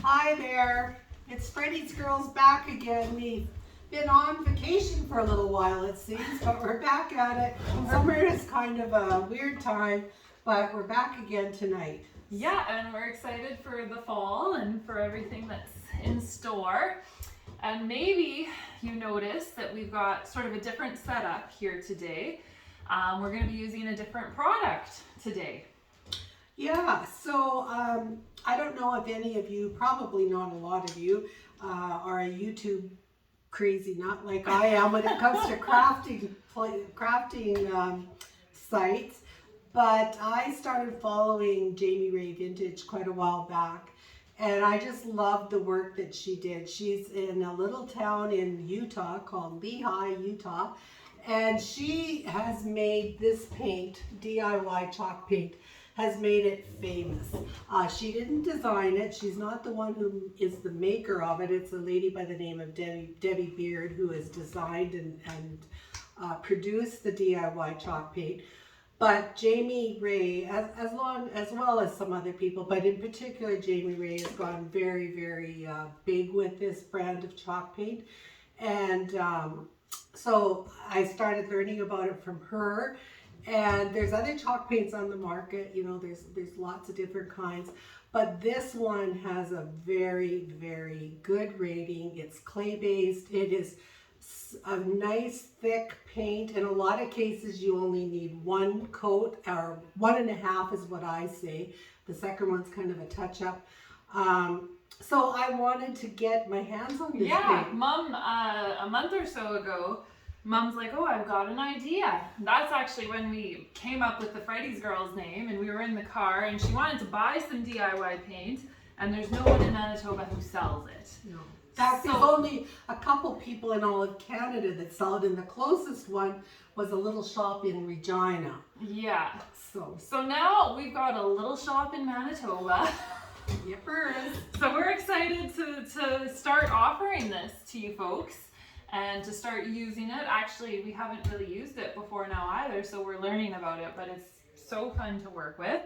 Hi there, it's Freddie's Girls back again. We've been on vacation for a little while it seems, but we're back at it. Summer is kind of a weird time, but we're back again tonight. Yeah, and we're excited for the fall and for everything that's in store. And maybe you noticed that we've got sort of a different setup here today. We're going to be using a different product today. Yeah, so I don't know if any of you, probably not a lot of you, are a YouTube crazy nut like I am when it comes to crafting sites, but I started following Jamie Ray Vintage quite a while back, and I just loved the work that she did. She's in a little town in Utah called Lehi, Utah, and she has made this paint, DIY chalk paint, has made it famous. She didn't design it. She's not the one who is the maker of it. It's a lady by the name of Debbie Beard who has designed and produced the DIY chalk paint. But Jamie Ray, as well as some other people, but in particular Jamie Ray has gone very, very big with this brand of chalk paint. And so I started learning about it from her. And there's other chalk paints on the market, you know, there's lots of different kinds, but this one has a very, very good rating. It's clay-based. It is a nice thick paint. In a lot of cases, you only need one coat, or 1.5 is what I say. The second one's kind of a touch-up. So I wanted to get my hands on this paint. Mom, a month or so ago, Mom's like, oh, I've got an idea. That's actually when we came up with the Freddie's Girls name, and we were in the car and she wanted to buy some DIY paint, and there's no one in Manitoba who sells it. No. In fact, there's only a couple people in all of Canada that sell it, and the closest one was a little shop in Regina. Yeah. So now we've got a little shop in Manitoba. Yippers. So we're excited to start offering this to you folks. And to start using it. Actually, we haven't really used it before now either, so we're learning about it, but it's so fun to work with.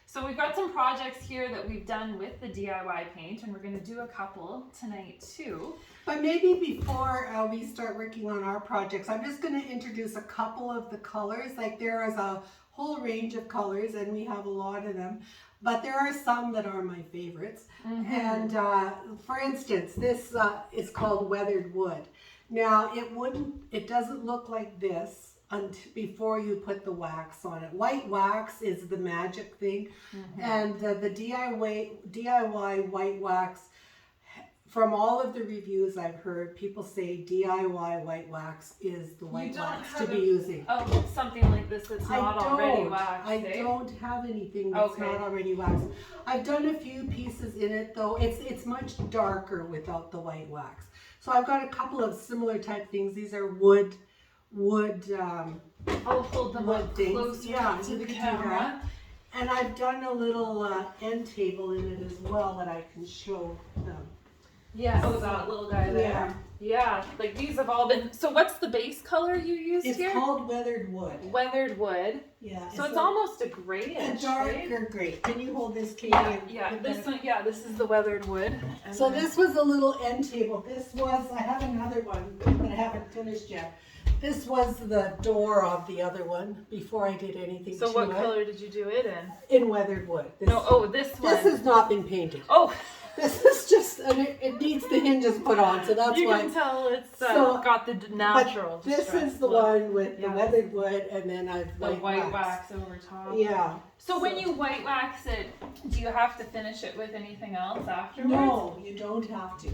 So we've got some projects here that we've done with the DIY paint, and we're going to do a couple tonight too. But maybe before we start working on our projects, I'm just going to introduce a couple of the colors. Like, there is a whole range of colors, and we have a lot of them. But there are some that are my favorites. Mm-hmm. And for instance, this is called Weathered Wood. Now, it doesn't look like this before you put the wax on it. White wax is the magic thing. Mm-hmm. And the DIY white wax, from all of the reviews I've heard, people say DIY white wax is the white wax to be using. Oh, something like this that's not already waxed. I don't have anything that's not already waxed. I've done a few pieces in it though. It's much darker without the white wax. So I've got a couple of similar type things. These are wood. I'll hold them up closer to the camera. And I've done a little end table in it as well that I can show them. Yeah, that little guy there. Yeah, like these have all been. So what's the base color you used here? It's called Weathered Wood. Weathered Wood. Yeah. So it's almost a grayish. A darker gray. Can you hold this, Katie? Yeah. This one. Yeah, this is the Weathered Wood. And so this was a little end table. I have another one that I haven't finished yet. This was the door of the other one before I did anything to it. So what color did you do it in? In Weathered Wood. This one. This has not been painted. Oh. This is just, it needs the hinges put on, so that's why. You can tell it's got the natural. This is the one with the weathered wood, and then I've white wax over top. Yeah. So when you white wax it, do you have to finish it with anything else afterwards? No, you don't have to.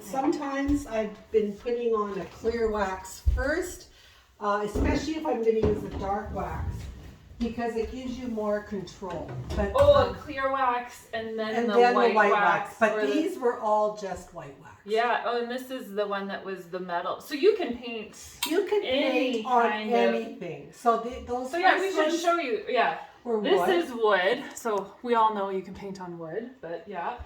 Sometimes I've been putting on a clear wax first, especially if I'm going to use a dark wax, because it gives you more control. But, a clear wax and then the white wax. But these were all just white wax. Yeah. Oh, and this is the one that was the metal. So you can paint. You can paint on anything. So those. So yeah, we should show you. Yeah. This is wood. So we all know you can paint on wood, but yeah.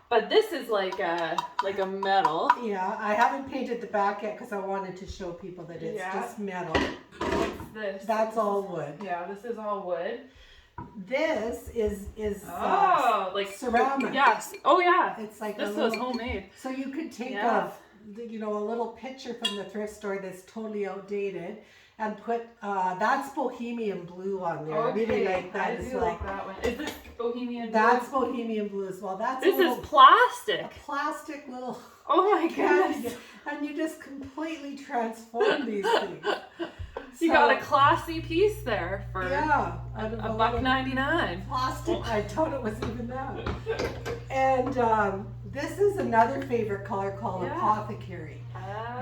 But this is like a metal. Yeah, I haven't painted the back yet because I wanted to show people that it's just metal. What's this? That's all wood. Yeah, this is all wood. This is like ceramic. Yes. Oh yeah. It's like This was homemade. So you could take Yeah. a little picture from the thrift store that's totally outdated and put that's bohemian blue on there. I really like that as well. Like that one. Is this bohemian blue? That's bohemian blue as well. That's This is a plastic. plastic little. Oh my goodness. And you just completely transform these things. You got a classy piece there for a $1.99. Plastic. I thought it was even that. And this is another favorite color called Apothecary.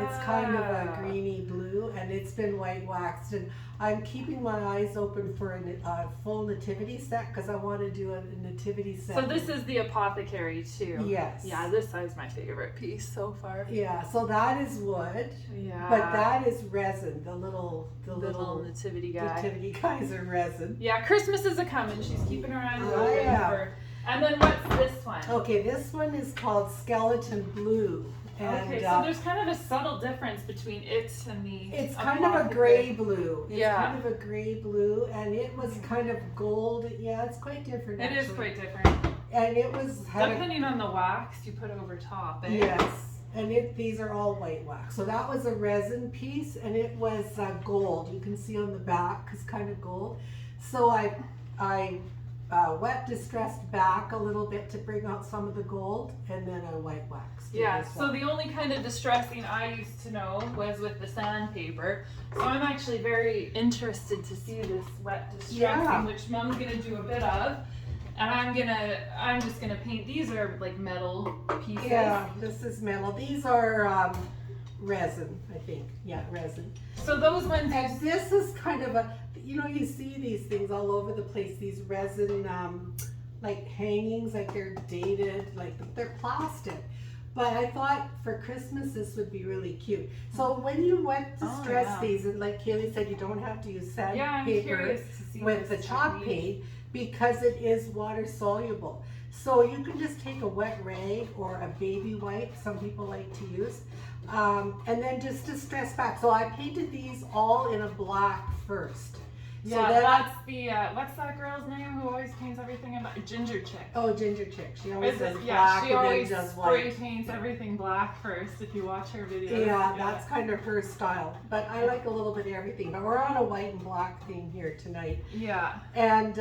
It's kind of a greeny blue, and it's been white waxed. And I'm keeping my eyes open for a full nativity set because I want to do a nativity set. So this is the Apothecary too. Yes. Yeah, this is my favorite piece so far. Yeah. So that is wood. Yeah. But that is resin. The little nativity guy. Nativity guys are resin. Yeah, Christmas is a coming. She's keeping her eyes open for. And then what's this one? Okay, this one is called Skeleton Blue. And, okay, so there's kind of a subtle difference between it and the. It's kind of a gray blue. It's yeah. kind of a gray blue, and it was kind of gold. Yeah, it's quite different. It is quite different. And it was depending on the wax you put over top. Eh? Yes, and these are all white wax. So that was a resin piece, and it was gold. You can see on the back, it's kind of gold. So I wet distressed back a little bit to bring out some of the gold, and then I white waxed. Yeah, so the only kind of distressing I used to know was with the sandpaper. So I'm actually very interested to see this wet distressing, which Mom's gonna do a bit of. And I'm just gonna paint. These are like metal pieces. Yeah, this is metal. These are resin, I think. Yeah, resin. So those ones. And this is kind of you see these things all over the place. These resin, like hangings, like they're dated, like they're plastic. But I thought for Christmas this would be really cute. So when you wet distress these, and like Kaylee said, you don't have to use sandpaper with the chalk paint because it is water soluble. So you can just take a wet rag or a baby wipe, some people like to use, and then just distress back. So I painted these all in a black first. So yeah, that's the, what's that girl's name who always paints everything in black? Ginger Chick. Oh, Ginger Chick. She always does black yeah, she always does spray paints everything black first if you watch her videos. Yeah, that's kind of her style. But I like a little bit of everything. But we're on a white and black theme here tonight. Yeah. And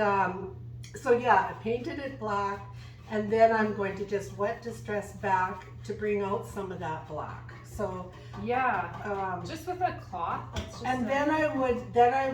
so yeah, I painted it black, and then I'm going to just wet distress back to bring out some of that black. So yeah, just with a cloth. And then I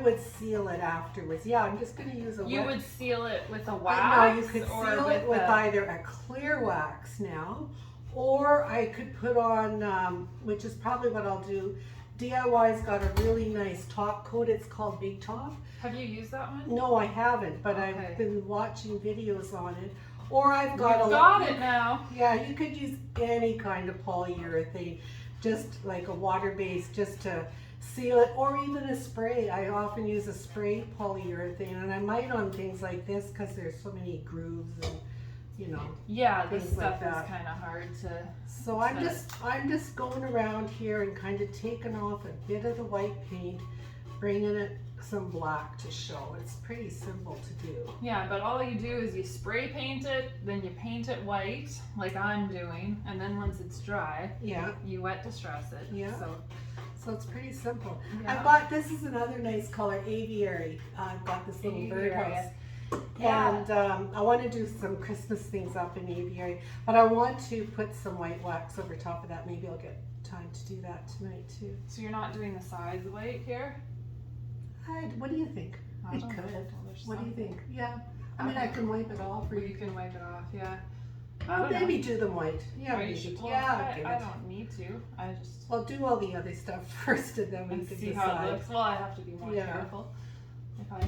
would seal it afterwards. Yeah, I'm just going to use a. You would seal it with a wax. No, you could seal it with either a clear wax now, or I could put on, which is probably what I'll do. DIY's got a really nice top coat. It's called Big Top. Have you used that one? No, I haven't, but I've been watching videos on it. Or I've got it now. Yeah, you could use any kind of polyurethane, just like a water base, just to seal it, or even a spray. I often use a spray polyurethane, and I might on things like this because there's so many grooves and yeah, this stuff is kind of hard to. So I'm just going around here and kind of taking off a bit of the white paint, bringing it some black to show. It's pretty simple to do. Yeah, but all you do is you spray paint it, then you paint it white, like I'm doing, and then once it's dry, you wet distress it. Yeah. So it's pretty simple. Yeah. I bought, this is another nice color, Aviary. I've got this little birdhouse. Yeah. And I want to do some Christmas things up in Aviary, but I want to put some white wax over top of that. Maybe I'll get time to do that tonight too. So you're not doing the sides white here? What do you think? I could. What do you think? Yeah. I mean, I can wipe it off. Or you can wipe it off, yeah. I'll maybe do them white. Yeah, maybe. Well, I don't need to. I just. Well, do all the other stuff first, and then we can see decide. how it looks. Well, I have to be more careful. If I.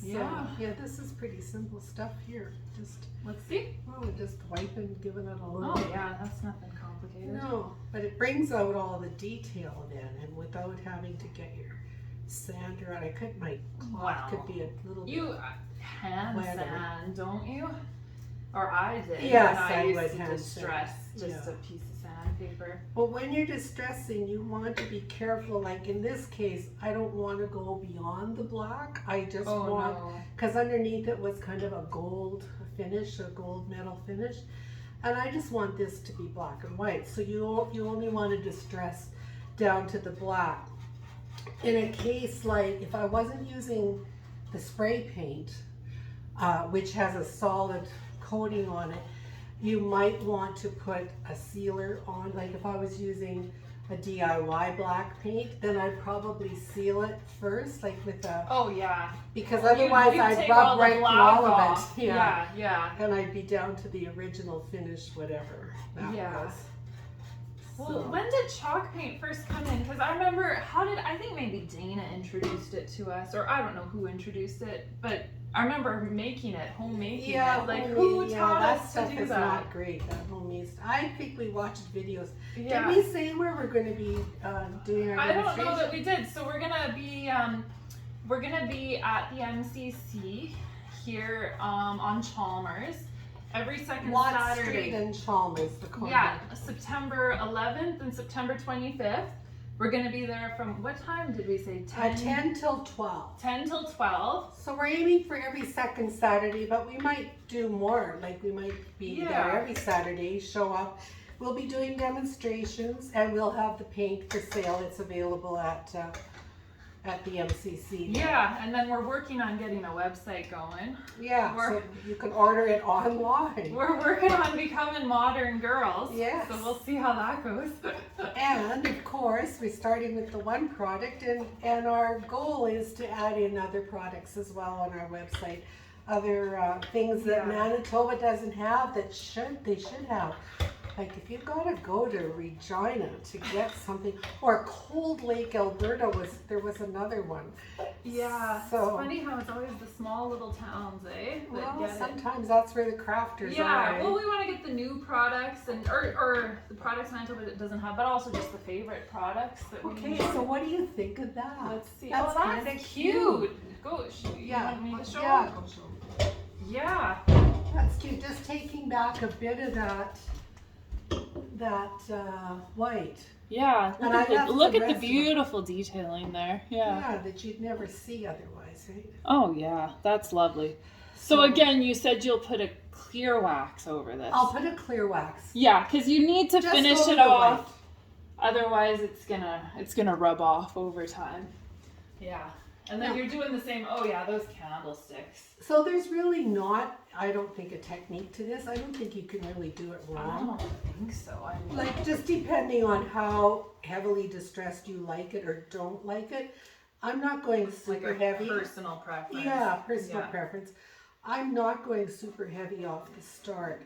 Yeah, this is pretty simple stuff here. Just let's see. Oh, just wiping, giving it a little. Oh yeah, that's nothing complicated. No, but it brings out all the detail then, and without having to get your sander out. I could, my cloth could be a little. You hand sand, don't you? Or I did. Yes, when I used would to hand distress sand. just Yeah. a piece of sandpaper. But when you're distressing, you want to be careful. Like in this case, I don't want to go beyond the black. I just want, because underneath it was kind of a gold finish, a gold metal finish. And I just want this to be black and white. So you only want to distress down to the black. In a case like, if I wasn't using the spray paint, which has a solid coating on it, you might want to put a sealer on. Like if I was using a DIY black paint, then I'd probably seal it first, like with a... Oh yeah. Because otherwise I'd rub right through all of it. Yeah. And I'd be down to the original finish, whatever that was. Well, when did chalk paint first come in? Because I remember, I think maybe Dana introduced it to us, or I don't know who introduced it, but I remember making it, homemaking it. Like, who taught us to do that? That stuff is not great, that homemade stuff. I think we watched videos. Yeah. Did we say where we're going to be doing our demonstration? I don't know that we did. So we're gonna be at the MCC here on Chalmers. Every second Saturday. Street in Chalmers, the corner. Yeah, September 11th and September 25th. We're going to be there from, what time did we say? 10 till 12. 10 till 12. So we're aiming for every second Saturday, but we might do more. Like we might be there every Saturday, show up. We'll be doing demonstrations and we'll have the paint for sale. It's available at the MCC. Yeah, and then we're working on getting a website going. Yeah, so you can order it online. We're working on becoming modern girls. Yes. So we'll see how that goes. And of course, we're starting with the one product, and our goal is to add in other products as well on our website. Other things that Manitoba doesn't have that they should have. Like if you've got to go to Regina to get something, or Cold Lake, Alberta there was another one. Yeah, so, it's funny how it's always the small little towns, eh? Well, sometimes that's where the crafters are. Yeah, well, we want to get the new products or the products Manitoba that doesn't have, but also just the favorite products that we need. So what do you think of that? Let's see. That's kind of cute. Go, you want me to show? Yeah, go show. Yeah. That's cute. Just taking back a bit of that white. Yeah, look at the beautiful detailing there. Yeah, that you'd never see otherwise, right? Oh yeah, that's lovely. So again, you said you'll put a clear wax over this. I'll put a clear wax. Yeah, because you need to finish it off. White. Otherwise, it's gonna rub off over time. Yeah. And then you're doing the same, those candlesticks. So there's really not, I don't think, a technique to this. I don't think you can really do it wrong. I don't think so. Like just depending on how heavily distressed you like it or don't like it. I'm not going super heavy. Personal preference. Yeah, personal preference. I'm not going super heavy off the start.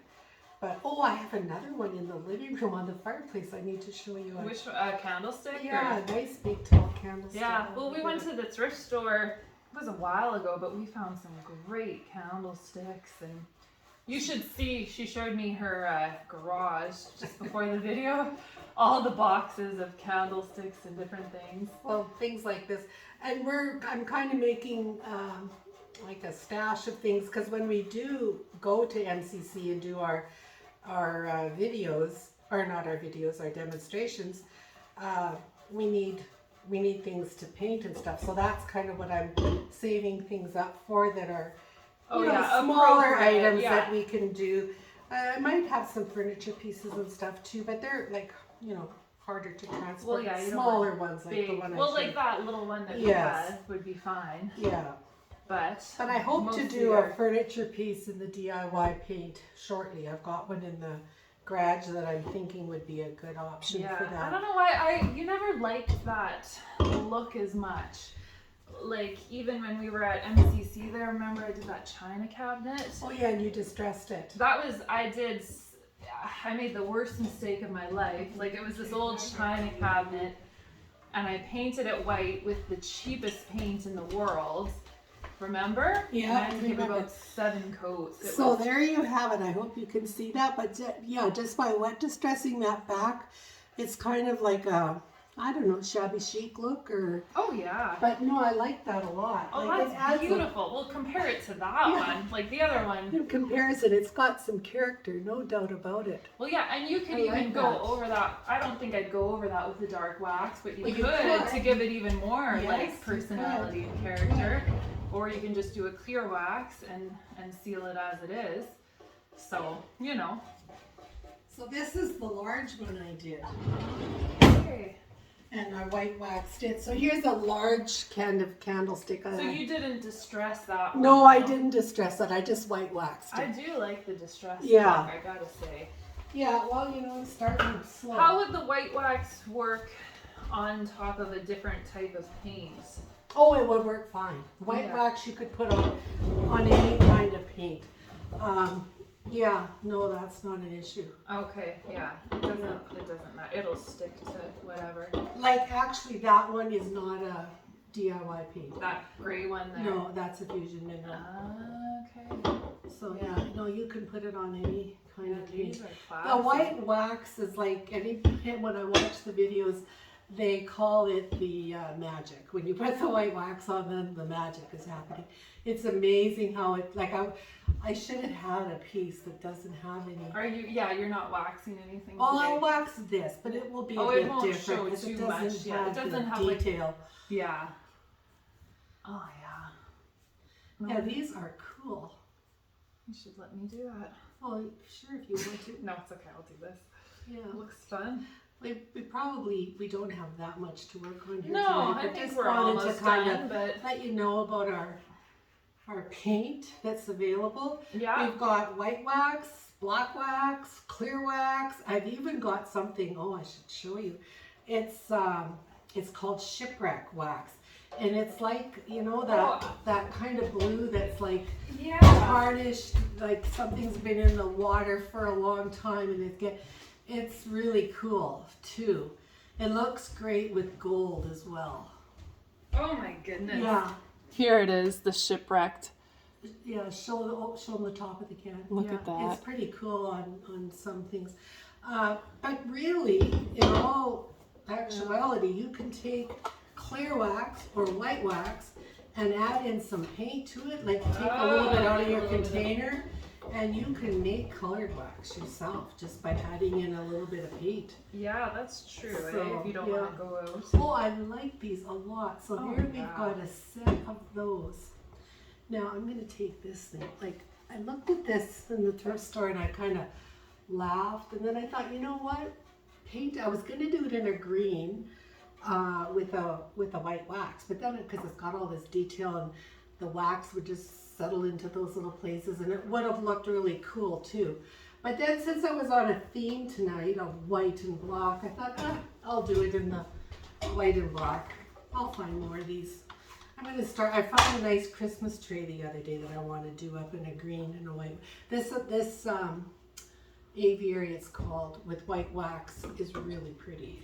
But, I have another one in the living room on the fireplace I need to show you. Which candlestick? Yeah, a nice big tall candlestick. Yeah, well, we went to the thrift store, it was a while ago, but we found some great candlesticks. And you should see, she showed me her garage just before the video. All the boxes of candlesticks and different things. Well, things like this. And I'm kind of making like a stash of things, because when we do go to MCC and do our videos, or not our videos, our demonstrations, we need things to paint and stuff. So that's kind of what I'm saving things up for, that are smaller items that we can do. I might have some furniture pieces and stuff too, but they're like, harder to transport. Well, smaller ones like the one I showed. Like that little one that we had would be fine. Yeah. But I hope to do a furniture piece in the DIY paint shortly. I've got one in the garage that I'm thinking would be a good option for that. I don't know why you never liked that look as much. Like even when we were at MCC there, remember I did that china cabinet? Oh yeah, and you distressed it. I made the worst mistake of my life. Like it was this old china cabinet and I painted it white with the cheapest paint in the world. Remember? Yeah, I had to give about 7 coats. So there you have it. I hope you can see that. But just by wet distressing that back, it's kind of like a I don't know, shabby chic look or, Oh yeah. but no, I like that a lot. Oh, Like, it that's adds a- beautiful. Well, compare it to that Yeah. one. Like the other one. in comparison, it's got some character, no doubt about it. Well, yeah, and you could I even like go that. over that. I don't think I'd go over that with the dark wax, but you Well, you could could. to give it even more Yes, like you personality and character. Or you can just do a clear wax and seal it as it is. So, you know. So this is the large one I did. Okay. And I white waxed it. So here's a large kind of candlestick. So you didn't distress that one? No, I though? didn't distress it. I just white waxed I it. do like the distress Yeah. look, I gotta say. Yeah, well, you know, starting slow. How would the white wax work on top of a different type of paint? Oh, it would work fine. White Yeah. wax you could put on any kind of paint. Yeah, no, that's not an issue. Okay, yeah. It doesn't matter. It'll stick to whatever. Like, actually, that one is not a DIY paint. That gray one there. No, that's a fusion mineral. Okay. So yeah, no, you can put it on any kind Yeah, of paint. these are The classy. white wax is like when I watch the videos, they call it the magic. When you put the white wax on, then the magic is happening. It's amazing how it like I should have had a piece that doesn't have any. Are you? Yeah, you're not waxing anything. Oh, today. I'll wax this, but it will be a Oh, it bit won't different show because it too much, doesn't yeah. It have doesn't the have, like- detail. Yeah. Oh yeah. No, Yeah, these are cool. you should let me do that. Well, sure, if you want to. No, it's okay. I'll do this. Yeah. It looks fun. We don't have that much to work on here No, tonight, I but think just we're wanted almost to kind done, of but let you know about our paint that's available. yeah. We've got white wax, black wax, clear wax. I've even got something, oh, I should show you. It's called Shipwreck Wax. And it's like, you know, that kind of blue that's like Yeah. tarnished, like something's been in the water for a long time, and it's really cool too. It looks great with gold as well. Oh my goodness. Yeah, Here it is, the shipwrecked. yeah. Show them the top of the can. Look Yeah, at that. It's pretty cool on some things, but really, in all actuality, you can take clear wax or white wax and add in some paint to it, like take a little bit out of your container, and you can make colored wax yourself just by adding in a little bit of paint. Yeah, that's true. So, if you don't yeah. want to go out. Oh, I like these a lot. So Oh, here we've yeah. got a set of those. Now I'm gonna take this thing. Like, I looked at this in the thrift store and I kind of laughed, and then I thought, you know what? I was gonna do it in a green with a white wax, but then because it's got all this detail and the wax would just settle into those little places, and it would have looked really cool too. But then since I was on a theme tonight of white and black, I thought, I'll do it in the white and black. I'll find more of these. I'm gonna start. I found a nice Christmas tree the other day that I want to do up in a green and a white. This aviary, it's called, with white wax, is really pretty.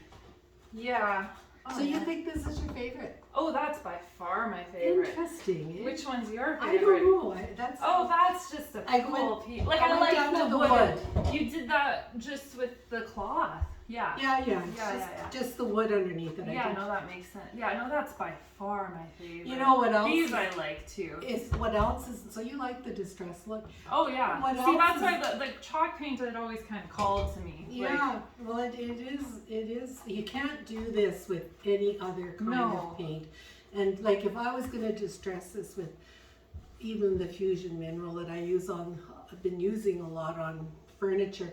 Yeah. Oh, So you yeah. think this is your favorite? Oh, that's by far my favorite. Interesting. Eh? Which one's your I favorite? don't know. That's Oh, that's just a I cool went- piece. Like I I went like down the to the wood. You did that just with the cloth. Yeah. yeah. It's Yeah. just the wood underneath it. Yeah, I no, that makes sense. Yeah, no, that's by far my favorite. You know what else? These I like too. Is what else is? So you like the distress look? Oh yeah. What See, else that's is- why the chalk paint had always kind of called to me. Yeah. Well, it is. You can't do this with any other kind No. of paint. And like if I was gonna distress this with even the fusion mineral that I've been using a lot on furniture.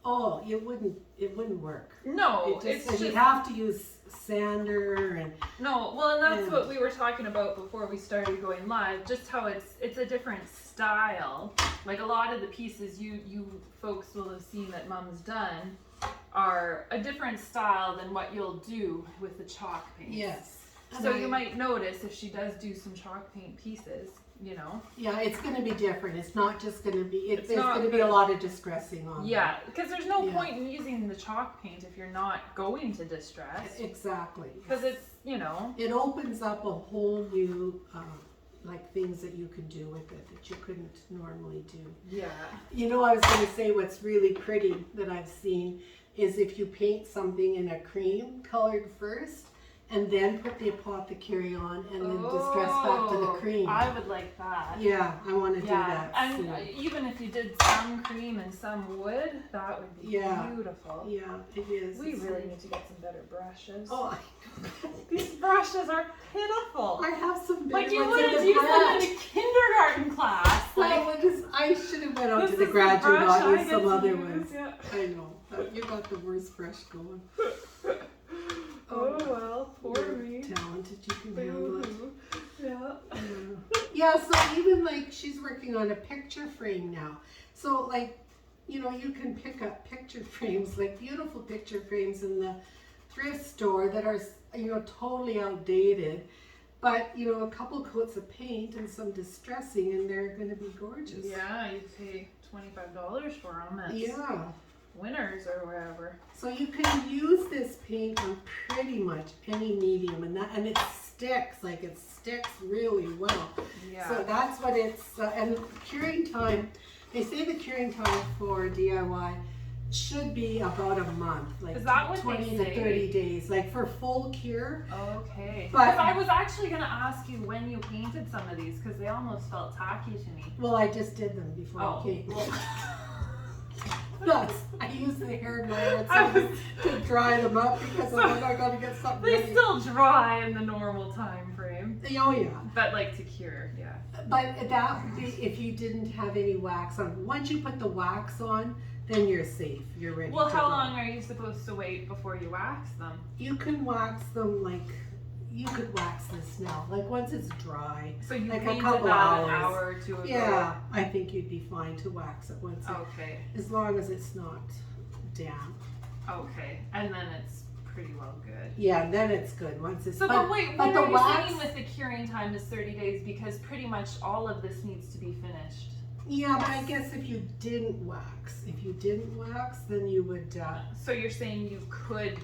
Oh, it wouldn't work. No, It's just you have to use sander and no. Well, and that's Yeah. what we were talking about before we started going live. Just how it's a different style. Like a lot of the pieces you folks will have seen that Mom's done are a different style than what you'll do with the chalk paint. yes. So And you might notice if she does do some chalk paint pieces, you know. Yeah, it's going to be different. It's not just going to be. It's There's not going to be a lot of distressing on. Yeah, because there's no Yeah. point in using the chalk paint if you're not going to distress. Them. Exactly. Because it's, you know. It opens up a whole new like things that you can do with it that you couldn't normally do. Yeah. You know, I was going to say what's really pretty that I've seen is if you paint something in a cream colored first and then put the Apothecary on and then distress back to the cream. I would like that. Yeah, I want to do that. And soon. even if you did some cream and some wood, that would be beautiful. Yeah, it is. We really need to get some better brushes. Oh, These brushes are pitiful. I have some better Like you ones wouldn't in use the them garage. in a kindergarten class. Like, That one is, I should have went out this to the is garage and brush got I you get some to other use, ones. yeah. I know. You got the worst brush going. Oh well, poor me. Talented, you can handle it. Yeah. Yeah, so even like she's working on a picture frame now. So like, you know, you can pick up picture frames, like beautiful picture frames in the thrift store that are, you know, totally outdated. But, you know, a couple coats of paint and some distressing and they're going to be gorgeous. yeah, you pay $25 for them at Yeah. Winners or wherever. So you can use this paint on pretty much any medium and it sticks, like it sticks really well. Yeah. So that's what it's, and curing time, they say the curing time for DIY should be about a month, like Is that what 20 they to say? 30 days, like for full cure. Okay. But- Because I was actually going to ask you when you painted some of these because they almost felt tacky to me. Well, I just did them before I came. Nuts. I used the hair dryer to dry them up because I'm like, I gotta get something They ready. still dry in the normal time frame. Oh yeah. But like to cure, yeah. But that would be if you didn't have any wax on. Once you put the wax on, then you're safe. You're ready. Well, to how go. long are you supposed to wait before you wax them? You can wax them like you could wax this now. Like once it's dry. So you Like a painted couple that an hours. hour or two ago? Yeah, I think you'd be fine to wax it once. Okay. As long as it's not damp. Okay. And then it's pretty well good. Yeah, then it's good once it's. So but wait, but what the are you wax, saying with the curing time is 30 days because pretty much all of this needs to be finished? Yeah, but I guess if you didn't wax, then you would. So you're saying you could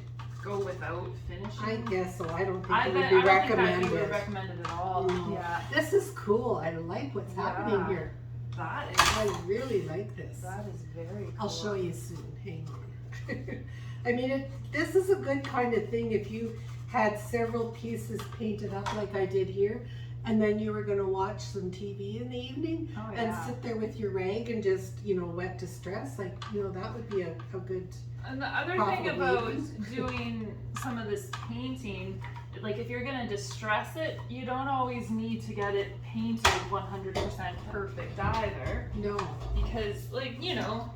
go without finishing? I guess so. I don't think I it bet- would be I don't think that recommended. you would recommend it at all. No. Yeah. This is cool. I like what's happening Yeah. here. That is I really like this. very cool. I'll show you soon. Hang on. I mean, this is a good kind of thing if you had several pieces painted up like I did here, and then you were going to watch some TV in the evening Oh, and yeah. sit there with your rag and just, you know, wet distress. Like, you know, that would be a good. And the other thing about doing some of this painting, like if you're gonna distress it, you don't always need to get it painted 100% perfect either. No. Because, like, you know,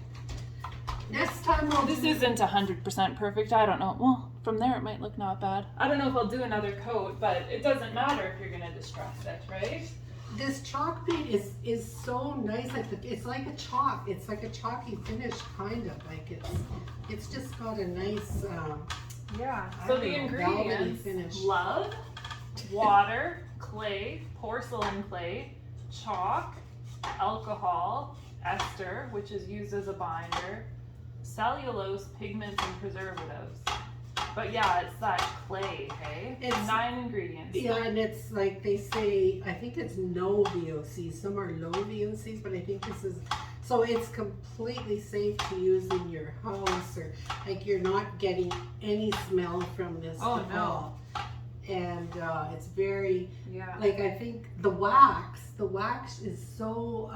Next time we'll This do- isn't 100% perfect. I don't know. Well, from there it might look not bad. I don't know if I'll do another coat, but it doesn't matter if you're gonna distress it, right? This chalk paint is so nice. Like it's like a chalk. It's like a chalky finish, kind of. Like it's just got a nice. Yeah. I So don't the know, ingredients: velvety finish. love, water, clay, porcelain clay, chalk, alcohol, ester, which is used as a binder, cellulose, pigments, and preservatives. But yeah, it's that clay, hey? It's 9 ingredients. Yeah, and it's like they say. I think it's no VOCs. Some are low VOCs, but I think this is. So it's completely safe to use in your house, or like you're not getting any smell from this Oh, at no. all. And it's very. Yeah. Like I think the wax is so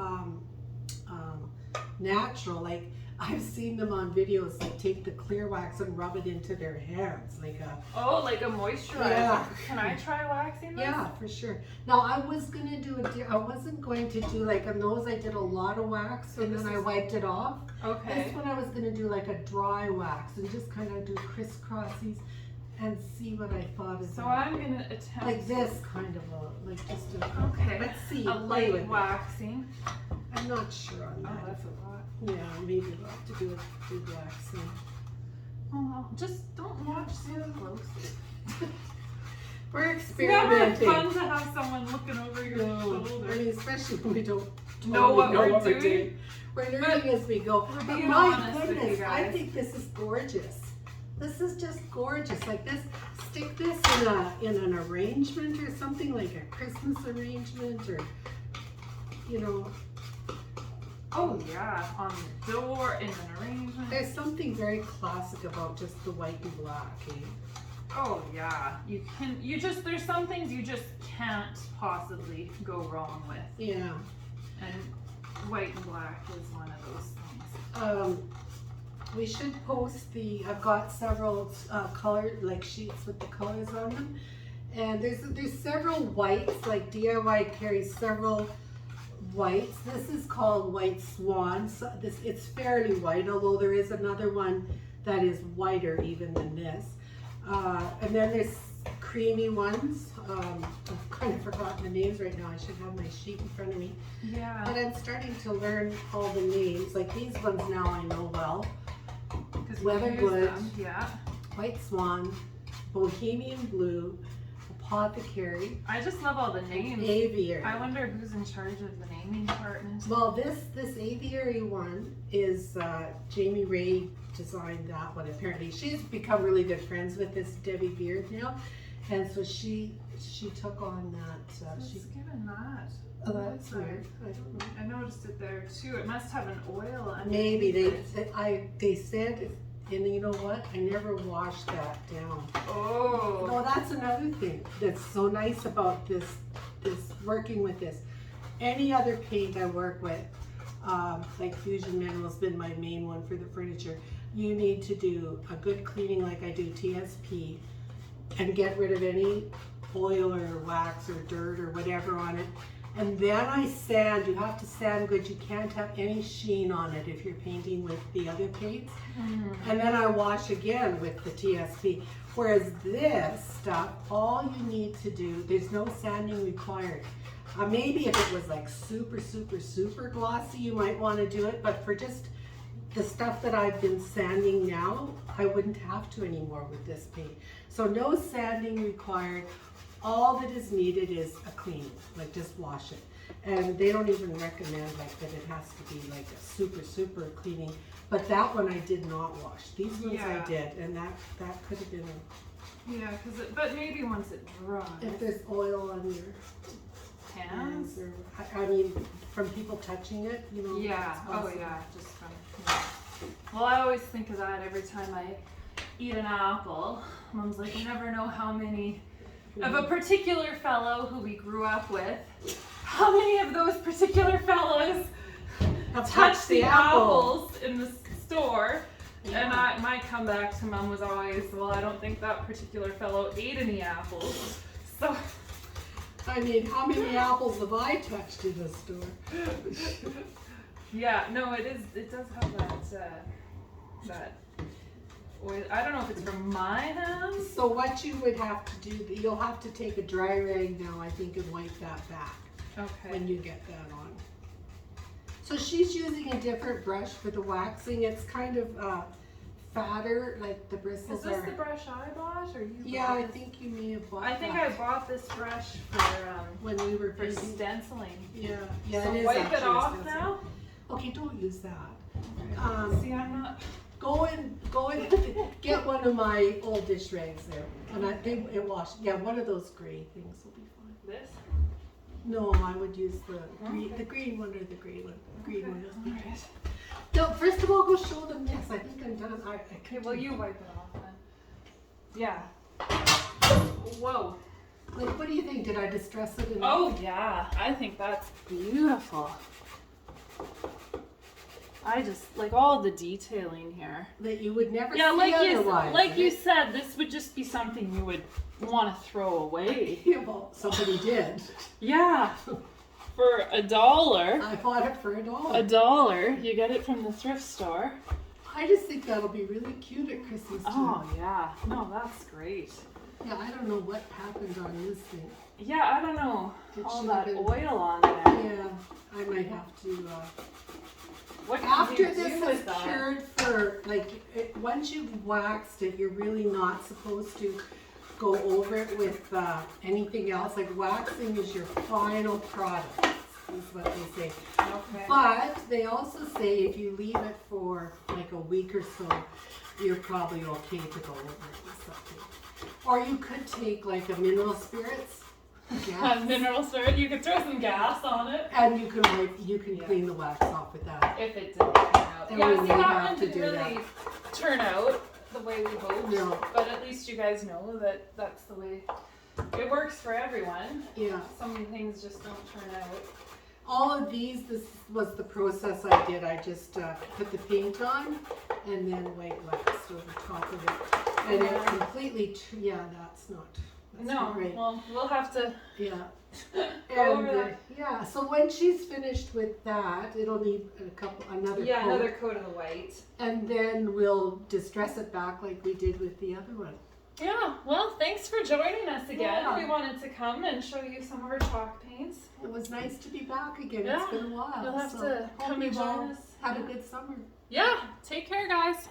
natural. Like I've seen them on videos, like take the clear wax and rub it into their hands, like a. Oh, like a moisturizer. Yeah. Can I try waxing this? Yeah, for sure. Now I was gonna do I wasn't going to do like on those. I did a lot of wax So and this then I is- wiped it off. Okay. This one I was gonna do like a dry wax and just kind of do crisscrossies and see what I thought of So it. I'm gonna attempt Like this kind of a like just a. Okay. Let's see. a play with light it. waxing. I'm not sure on Oh, that. that's a lot. Yeah, maybe we'll have to do a big waxing. Oh, well, just don't watch so closely. We're It's never experimenting. fun to have someone looking over your No, shoulder. I mean, especially when we don't Know what we're doing. doing. We're learning as we go. we're But being my honest with you goodness, I guys. think this is gorgeous. This is just gorgeous. Like this, stick this in an arrangement or something, like a Christmas arrangement, or you know. Oh yeah, on the door, in an arrangement. There's something very classic about just the white and black, eh? Oh yeah, there's some things you just can't possibly go wrong with. Yeah. And white and black is one of those things. We should post I've got several colored like sheets with the colors on them, and there's several whites. Like DIY carries several whites. This is called White Swan. So it's fairly white, although there is another one that is whiter even than this. And then there's creamy ones. I've kind of forgotten the names right now. I should have my sheet in front of me. Yeah. But I'm starting to learn all the names. Like these ones now I know well. Weatherwood, yeah. White Swan, Bohemian Blue, Apothecary. I just love all the names. Aviary. I wonder who's in charge of the naming department. Well, this Aviary one is Jamie Ray designed that one. Apparently, she's become really good friends with this Debbie Beard now, and so she took on that. Who's given that? Oh, that's weird. I don't know. I noticed it there too. It must have an oil underneath. Maybe it. they said, and you know what? I never washed that down. Oh. No, that's another thing that's so nice about this working with this. Any other paint I work with, like Fusion Mineral's been my main one for the furniture. You need to do a good cleaning like I do TSP and get rid of any oil or wax or dirt or whatever on it. And then I sand. You have to sand good. You can't have any sheen on it if you're painting with the other paints. Mm-hmm. And then I wash again with the TSP. Whereas this stuff, all you need to do, there's no sanding required. Maybe if it was like super, super, super glossy, you might want to do it. But for just the stuff that I've been sanding now, I wouldn't have to anymore with this paint. So no sanding required. All that is needed is a cleaning, like just wash it. And they don't even recommend like that it has to be like a super, super cleaning. But that one I did not wash. These ones I did, and that could have been a... Yeah, but maybe once it dries. If there's oil on your hands? Or, I mean, from people touching it, you know. Yeah, oh yeah, just from... Yeah. Well, I always think of that every time I eat an apple. Mom's like, you never know how many... of a particular fellow who we grew up with, how many of those particular fellows have touched the apples in the store? Yeah. And my comeback to Mom was always, well, I don't think that particular fellow ate any apples. So, I mean, how many apples have I touched in the store? Yeah, no, it does have that oil. I don't know if it's from my hands. So what you would have to do, you'll have to take a dry rag now, I think, and wipe that back. Okay. When you get that on. So she's using a different brush for the waxing. It's kind of fatter, like the bristles are. Is this the brush I bought, or you? Yeah, I think you may have bought. I think I bought this brush for when we were for stenciling. Yeah, yeah. So it is wipe it off stenciling. now. Okay, don't use that. See, I'm not. Go and get one of my old dish rags there, and it wash. Yeah, one of those gray things will be fine. This? No, I would use the green one or the gray one. The green one is the Alright. No, first of all, go show them this. I think I'm done. Okay, well, you wipe it off then. Yeah. Whoa. Like, what do you think? Did I distress it enough? Oh yeah, I think that's beautiful. I just like all the detailing here. That you would never see like otherwise. You said, this would just be something you would want to throw away. Yeah, well, somebody did. Yeah. For $1. I bought it for $1. $1. You get it from the thrift store. I just think that'll be really cute at Christmas time. Oh yeah. No, that's great. Yeah, I don't know what happened on this thing. Yeah, I don't know. All that oil on there. Yeah, I might have to. What after you this do is cured for once you've waxed it, you're really not supposed to go over it with anything else. Like waxing is your final product, is what they say. Okay. But they also say if you leave it for like a week or so, you're probably okay to go over it with something. Or you could take like a mineral spirits Gas. mineral sword. You could throw some gas on it. And you can clean the wax off with that. If it didn't turn out. And Yeah, we see, may that have one to didn't do really turn out the way we hoped. No. But at least you guys know that that's the way it works for everyone. Yeah. Some things just don't turn out. All of these, this was the process I did. I just put the paint on and then white waxed over top of it. And it completely, that's not great. Well, we'll have to Yeah. go over that. Yeah, so when she's finished with that, it'll need another coat. Another coat of the white. And then we'll distress it back like we did with the other one. Yeah, well, thanks for joining us again. Yeah. We wanted to come and show you some of our chalk paints. It was nice to be back again. Yeah. It's been a while. You'll have so to hope come and you've all join us. had a good summer. Yeah, take care, guys.